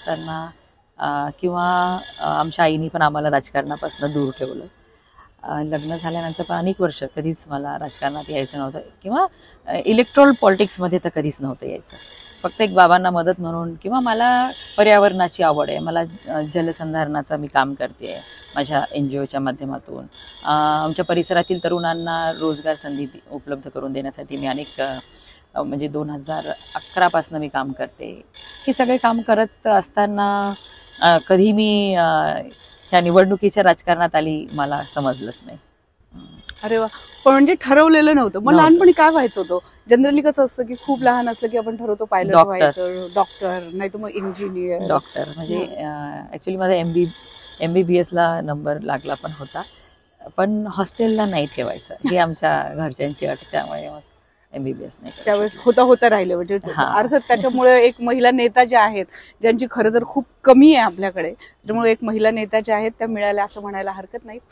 असताना किंवा आमच्या आईनी पण आम्हाला राजकारणापासून दूर ठेवलं. लग्न झाल्यानंतर पण अनेक वर्ष कधीच मला राजकारणात यायचं नव्हतं किंवा इलेक्ट्रॉल पॉलिटिक्समध्ये तर कधीच नव्हतं यायचं. फक्त एक बाबांना मदत म्हणून किंवा मला पर्यावरणाची आवड आहे. मला जलसंधारणाचं मी काम करते आहे माझ्या NGOच्या माध्यमातून. आमच्या परिसरातील तरुणांना रोजगार संधी उपलब्ध करून देण्यासाठी मी अनेक म्हणजे 2011पासून मी काम करते. हे सगळे काम करत असताना कधी मी ह्या निवडणुकीच्या राजकारणात आली मला समजलंच नाही. अरे वा. पण म्हणजे ठरवलेलं नव्हतं. मग लहानपणी काय व्हायचं होतं? जनरली कसं असतं की खूप लहान असलं की आपण ठरवतो पायलट व्हायचं, डॉक्टर, नाही तर मग इंजिनियर. डॉक्टर म्हणजे ऍक्च्युली माझा MBBS ला नंबर लागला पण होता, पण हॉस्टेलला नाही ठेवायचं हे आमच्या घरच्यांची अट. त्यामुळे MBBS नाही. त्यावेळेस होता राहिलं म्हणजे अर्थात त्याच्यामुळे एक महिला नेता ज्या आहेत, ज्यांची खरं तर खूप कमी आहे आपल्याकडे, त्याच्यामुळे एक महिला नेता ज्या आहेत त्या मिळाल्या असं म्हणायला हरकत नाही.